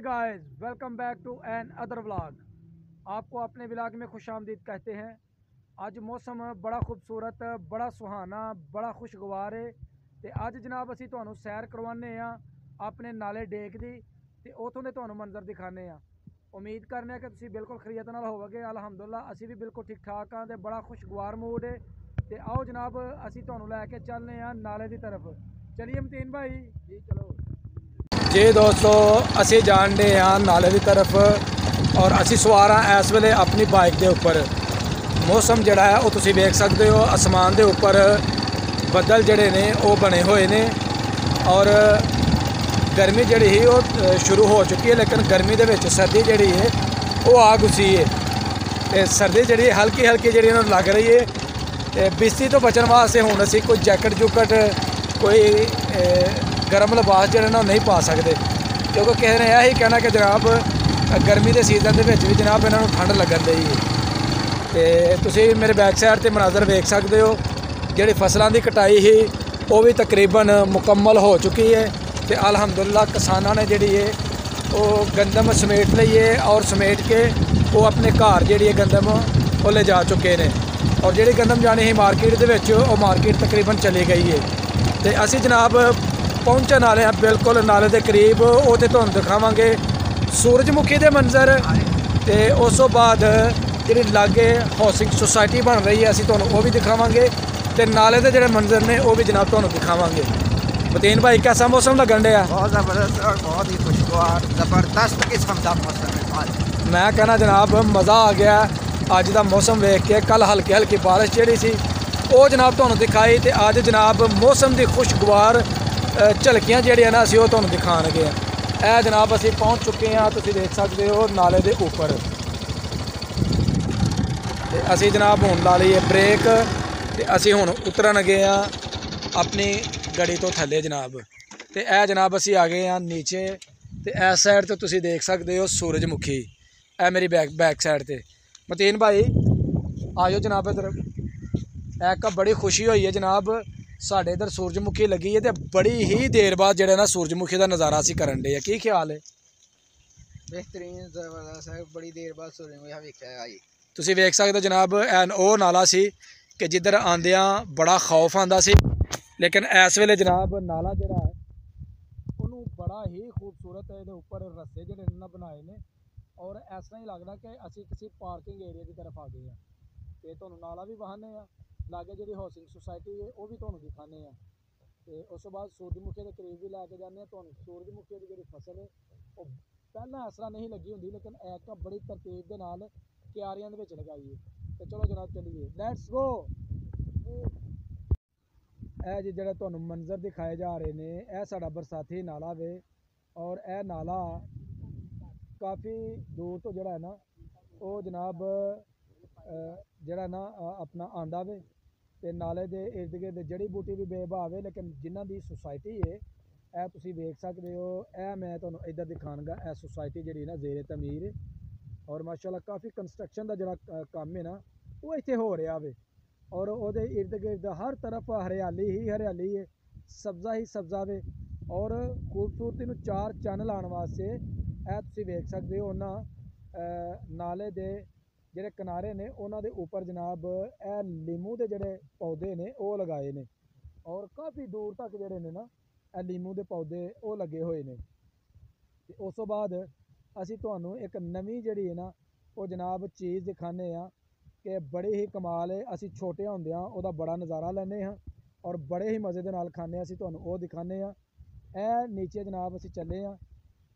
Guys, welcome back to another vlog. आपको अपने vlog में खुश आमदीद कहते हैं। आज मौसम बड़ा खूबसूरत, बड़ा सुहाना, बड़ा खुशगवार है। तो अज जनाब असी तुहानू सैर करवाने अपने नाले डेक दी ते उतों दे तुहानू मंजर दिखाने। उम्मीद करने कि तुसीं बिल्कुल खरीयत नाल होवोगे। अलहमदुलिल्लाह असी भी बिल्कुल ठीक ठाक हाँ, तो बड़ा खुशगवार मूड है। तो आओ जनाब असी तुहानू लैके चलने नाले की तरफ। चलिए मतीन भाई जी, चलो जी दोस्तों, असी जान डे नाले की तरफ और असी सवार हाँ इस वेले अपनी बाइक के उपर। मौसम जड़ा है वो तुसीं वेख सकते हो, आसमान के उपर बदल जड़े ने वो बने हुए ने और गर्मी जड़ी ही वो शुरू हो चुकी है, लेकिन गर्मी के विच सर्दी जड़ी है वो आ घुसी है। तो सर्दी जड़ी हल्की हल्की जड़ी लग रही है। तो बिस्ती तो बचन वास्ते हुण असी कोई जैकेट जुकट कोई गर्म लिबास जो नहीं पा सकते, क्योंकि किसी ने यही कहना कि जनाब गर्मी के सीजन के भी जनाब इन्हों ठंड लगन दी है। तो तुसीं मेरे बैक साइड ते मनाजर वेख सकते हो, जी फसलों की कटाई ही वो भी तकरीबन मुकम्मल हो चुकी है। तो अलहमदुलिल्लाह किसानों ने जी है वो गंदम समेट ली है और समेट के वो अपने घर जी गंदम वो ले जा चुके हैं। और जी गंदम जानी ही मार्केट के वो मार्केट तकरीबन चली गई है। तो असी जनाब पहुँचने वाले हैं बिल्कुल नाले के करीब। वो तो तुहानू दिखावांगे सूरजमुखी के मंजर, तो उस तो बाद जी लागे हाउसिंग सोसाइटी बन रही है असी तुहानू वो भी दिखावांगे। तो नाले के जोड़े मंजर ने वो भी जनाब तुहानू दिखावांगे। मतीन भाई कैसा मौसम लगन डया? बहुत ज़बरदस्त और बहुत ही खुशगवार ज़बरदस्त किस्म का मौसम है। मैं कहना जनाब मज़ा आ गया अज का मौसम वेख के। कल हल्की हल्की बारिश जी सी वो जनाब तुहानू दिखाई, तो अज जनाब मौसम की खुशगवार झलकियाँ जड़ियाँ ना असी तुहानू दिखाणगे। यह जनाब असी पहुँच चुके हैं, तुसीं देख सकते हो नाले के उपर। तो असी जनाब हुण ला ली ब्रेक, तो असी हुण उतरन गए अपनी गड़ी तो थले जनाब। तो यह जनाब असी आ गए नीचे। तो इस साइड तो तुसीं देख सकते हो सूरजमुखी, यह मेरी बैक साइड ते। मतीन भाई आ जाओ जनाब इधर। एक बड़ी खुशी हुई है जनाब, साढ़े इधर सूरजमुखी लगी है तो बड़ी ही देर बाद जो ना सूरजमुखी का नज़ारा असी करन डे। की ख्याल है? बेहतरीन ज़बरदस्त है, बड़ी देर बाद सूरजमुखी वेख्या जी। तुसीं वेख सकते हो जनाब वो नाला सी कि जिधर आंदियां बड़ा खौफ आंदा सी, लेकिन इस वेले जनाब नाला जड़ा है उन्होंने बड़ा ही खूबसूरत ये उपर रस्ते जोड़े ना बनाए ने और इस तरह ही लगता कि असी किसी पार्किंग एरिया की तरफ आ गए हैं। तो तुहानू नाला भी बहाने लागे जी हाउसिंग सोसाइटी है वो भी तुहानू दिखाने। तो उस बाद सूरजमुखी के करीब भी लैके जाने तुहानू। सूरजमुखी की जी फसल है वो पहला इस तरह नहीं लगी होंगी, लेकिन एक बड़ी तरतीब के नाल क्यारियां दे विच लगाई है। तो चलो जनाब चलिए, लैट्स गो। यह जी जो तुहानू मंजर दिखाए जा रहे हैं, यह साड़ा बरसाती नाला वे और यह नाला काफ़ी दूर तो जड़ा है ना वो जनाब जड़ा ना अपना आंदा वे। तो नाले के इर्द गिर्द जड़ी बूटी भी बेभाव है, लेकिन जिन्हों की सोसाइटी है यह तुसीं वेख सकते हो। यह मैं तुहानू इधर दिखाऊंगा, यह सोसाइटी जी ना जेरे तमीर है और माशाल्लाह काफ़ी कंस्ट्रक्शन का जोड़ा काम है ना वो इतने हो रहा है। और वो इर्द गिर्द हर तरफ हरियाली ही हरियाली है, सब्जा ही सब्जा वे। और खूबसूरती में चार चन्न लाने वास्ते यह तुसीं वेख सकते हो उन्होंने नाले के जोड़े किनारे ने उन्होंने उपर जनाब यह लीमू के जोड़े पौधे ने वो लगाए ने और काफ़ी दूर तक जोड़े ने ना यह लीमू के पौधे वो लगे हुए हैं। उस तो बाद असी तुहानू एक नवी जी है ना वो जनाब चीज़ दिखाने कि बड़ी ही कमाल है। असी छोटे होंदियां उहदा बड़ा नज़ारा लैने हाँ और बड़े ही मज़े दे नाल खाने। असी तुहानू वो दिखाने। यह नीचे जनाब असी चले हाँ,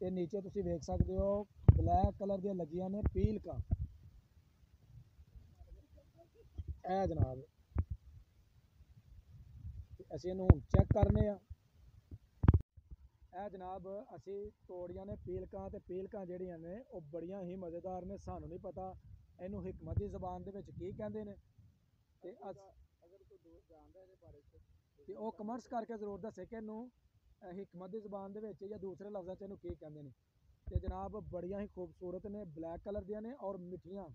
तो नीचे तुसीं वेख सकते हो ब्लैक कलर दी लगियां ने पील का। ए जनाब असी इहनू हुण चैक करने। यह जनाब असी तोड़ियां ने पीलकां, तो पीलकां जिहड़ियां ने वो बड़ियां ही मज़ेदार ने। सानू नहीं पता इनू हिकमत की ज़बान दे विच की कहंदे ने, ते वो कमर्स करके जरूर दसे कि इनू हिकमत की ज़बान दे विच या दूसरे लफ्ज़ां च इनू की कहंदे ने। ते जनाब बड़ियां ही खूबसूरत ने, ब्लैक कलर दियां ने और मिठियां।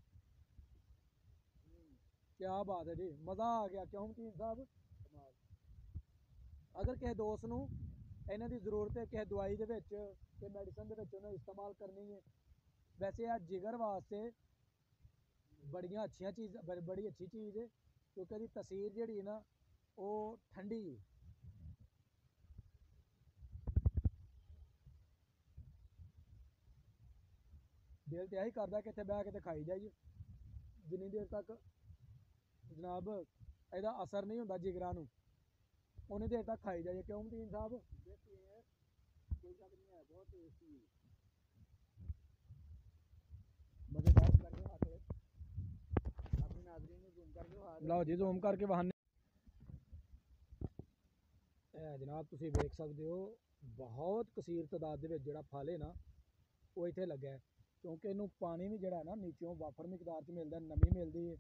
क्या बात है जी, मज़ा आ गया क्यों मतीन साहब? अगर किसी दोस्त नू इन्हां दी ज़रूरत है किसी दवाई दे विच ਤੇ ਮੈਡੀਸਨ ਦੇ ਵਿੱਚ ਉਹਨੂੰ ਇਸਤੇਮਾਲ ਕਰਨੀ ਹੈ। ਵੈਸੇ ਆ ਜਿਗਰ ਵਾਸਤੇ ਬੜੀਆਂ ਅੱਛੀਆਂ ਚੀਜ਼ ਬੜੀ ਅੱਛੀ ਚੀਜ਼ ਹੈ, ਕਿਉਂਕਿ ਇਹਦੀ ਤਸੀਰ ਜਿਹੜੀ ਹੈ ਨਾ ਉਹ ਠੰਡੀ ਹੈ। ਦਿਲ ਤੇ ਇਹੀ ਕਰਦਾ ਕਿ ਇੱਥੇ ਬਹਿ ਕੇ ਤੇ ਖਾਈ ਜਾਈਏ, ਜਿੰਨੀ ਦੇਰ ਤੱਕ ਜਨਾਬ ਇਹਦਾ ਅਸਰ ਨਹੀਂ ਹੁੰਦਾ ਜਿਗਰਾਂ ਨੂੰ ਉਨੀ ਦੇਰ ਤੱਕ ਖਾਈ ਜਾਈਏ। ਕਿਉਂ ਮਤੀਨ ਸਾਹਿਬ? कोई शक नहीं है, बहुत टेस्टी है। मज़ेदार करके हाथ अपनी नाजरीन में जूम करके हाथ लाओ जी, जूम करके बहाने जनाब तुसीं वेख सकते हो बहुत कसीर तादाद दे विच जिहड़ा फल है ना वो इत्थे लग्गा है, क्योंकि इनू पानी भी जिहड़ा ना नीचों वाफर मिकदार च मिलदा, नमी मिलदी है।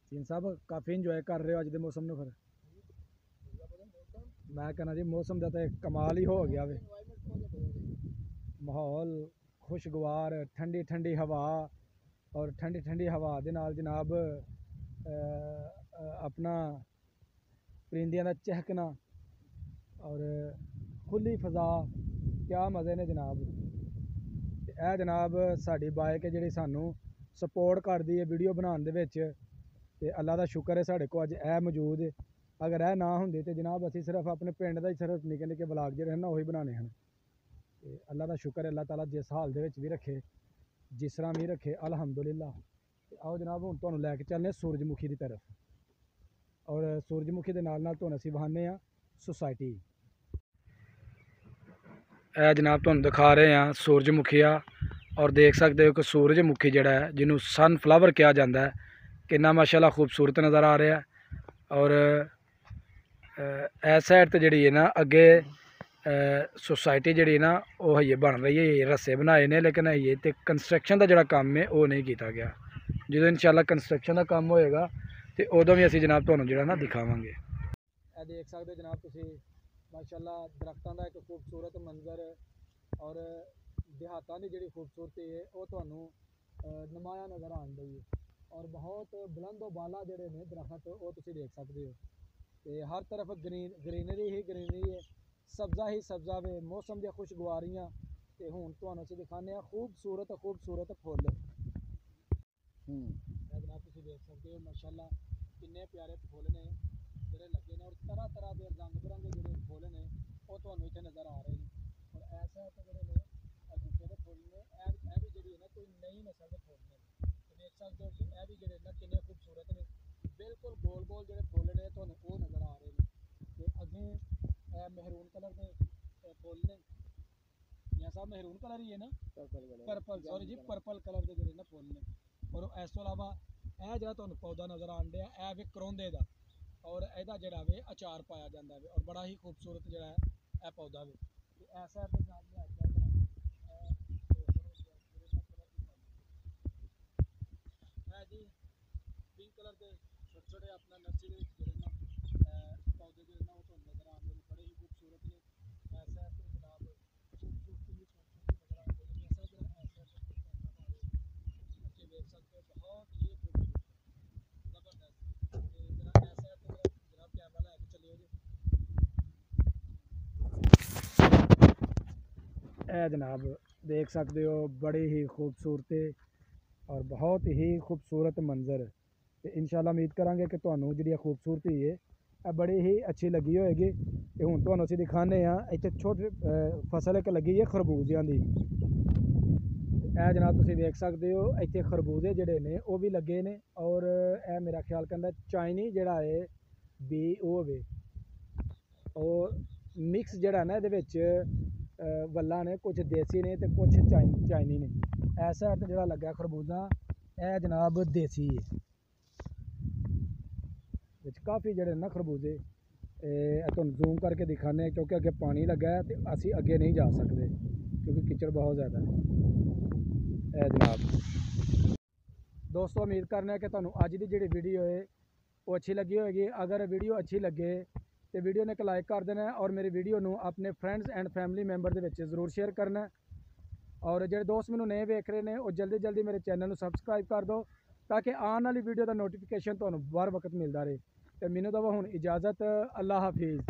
सीन साहब काफ़ी इंजॉय कर रहे हो अज दे मौसम नूं? फिर मैं कहना जी मौसम का तो कमाल ही हो गया वे, माहौल खुशगवार, ठंडी ठंडी हवा और ठंडी ठंडी हवा दे नाल जनाब अपना परिंदियां दा चहकना और खुली फजा, क्या मज़े ने जनाब। यह जनाब साड़ी बाइक है जिहड़ी सानू सपोर्ट करदी है वीडियो बनाने दे विच, ते अल्लाह का शुक्र है साढ़े को अज ए मौजूद है। अगर यह ना होंदे तो जनाब असी सिर्फ अपने पिंड का ही सिर्फ निके निके ब्लाग जिहड़े ना वही बनाने हैं। ते अल्लाह का शुक्र है, अल्लाह ताला जिस हाल दे विच भी रखे, जिस तरह भी रखे, अलहमदुलिल्लाह। आओ जनाब हुण तुहानूं लैके चलने सूरजमुखी की तरफ, और सूरजमुखी के नाल नाल तुहानूं असीं वहाने आ सोसाइटी। यह जनाब तुहानूं दिखा रहे हैं सूरजमुखी आ, और देख सकते हो कि सूरजमुखी जिहड़ा है जिन्हों सनफ्लावर कहा जाता है, कितना माशाल्लाह खूबसूरत नज़र आ रहा है। और इस साइड तो जी है ना अगे सोसाइटी जी ना वो हइये बन रही है, रस्से बनाए ने, लेकिन हइये तो कंस्ट्रक्शन का जोड़ा काम है वो नहीं किया गया। जो इंशाल्लाह कंस्ट्रक्शन का काम होएगा तो उदों भी असीं जनाब तुहानूं जिहड़ा ना दिखावांगे। देख सकते हो जनाब तुसीं माशाल्लाह दरख्तां दा एक खूबसूरत मंजर, और देहातां दी जिहड़ी खूबसूरती है वो तुहानूं नुमाया नज़र आउण दी है। और बहुत बुलंदो बाला जिहड़े ने दरख्त वो तुसीं देख सकते हो, तो हर तरफ ग्रीनरी ही ग्रीनरी है, सब्जा ही सब्जा वे, मौसम दी खुशगवारियां। तो हुण तुहानूं असीं दिखाने खूबसूरत खूबसूरत फुल। जनाब तुसीं देख सकते हो माशाल्लाह किन्ने प्यारे फुल ने जिहड़े लगे ने, और तरह तरह के रंग बिरंगे जिहड़े फुल ने वो तुहानूं इत्थे नज़र आ रहे हैं। और ऐसा जिहड़े ने गुट्टे दे फुल ने, यह भी जिहड़ी है ना कोई नई नस्ल के फुल ने। देख सकते हो कि यह भी जिहड़े ना किन्ने खूबसूरत ने, बिल्कुल गोल गोल जिहड़े फुल ने तुहानूं वो नज़र आ रहे हैं। ते अगे महरून कलर के फुल ने, मियां साहब महरून कलर ही है ना, पर्पल सॉरी जी, पर्पल कलर के जिहड़े ना फुल ने। और इस तो इलावा यह जो तुहानूं पौधा नज़र आउण दिया यह वे करौंदे दा, और इहदा जिहड़ा वे अचार पाया जाता है, और बड़ा ही खूबसूरत जिहड़ा है यह पौधा वे। ते ऐसा जनाब जी पिंक कलर के छोटे छोटे अपना नर्सरी जिहड़े ना पौधे जिहड़े ना वो तुहानूं नज़र आउंदे ने, बड़े ही खूबसूरत ने। ऐसा तो जनाब खूबसूरती ही खूबसूरती नज़र आउंदी है। ऐसा जरा ऐसा बच्चे देख सकते हो बहुत ही खूबसूरत ज़बरदस्त। जरा ऐसा तो जनाब कैमरा लैके चलियो जी। ए जनाब देख सकते हो बड़ी ही खूबसूरती और बहुत ही खूबसूरत मंजर। तो इंशाल्लाह उम्मीद करांगे कि तुहानूं जिहड़ी खूबसूरती है यह बड़ी ही अच्छी लगी होएगी। तो हुण तुहानूं असीं दिखाने इत्थे छोटी फसल एक लगी है खरबूजियां दी। यह जनाब तुसीं देख सकते हो इत्थे खरबूजे जिहड़े ने वो भी लगे ने, और यह मेरा ख्याल कहंदा चाइनी जिहड़ा है बी वो वे, और मिक्स जिहड़ा ना इहदे विच वल्लां ने, कुछ देसी ने तो कुछ चाइनी ने। ऐसा तो जिहड़ा लग्गा खरबूजा यह जनाब देसी है। काफ़ी जिहड़े ना खरबूजे तुहानूं जूम करके दिखाने, क्योंकि अगे पानी लगा है तो असीं अगे नहीं जा सकते क्योंकि कीचड़ बहुत ज़्यादा है। जनाब दोस्तों उम्मीद करने कि तुहानूं अज की जिहड़ी वीडियो है वो अच्छी लगी होगी। अगर वीडियो अच्छी लगे तो वीडियो ने एक लाइक कर देना, और मेरी वीडियो नूं अपने फ्रेंड्स एंड फैमिली मैंबर दे विच जरूर शेयर करना। और जो दोस्त मैनूं नहीं वेख रहे हैं वो जल्दी जल्दी मेरे चैनल को सबसक्राइब कर दो, ताकि आने वाली वीडियो का नोटिफिकेशन तुहानूं बर वक्त मिलता रहे। ਤੇ ਮੈਨੂੰ ਦਵਾ ਹੁਣ ਇਜਾਜ਼ਤ। ਅੱਲਾ ਹਾਫਿਜ਼।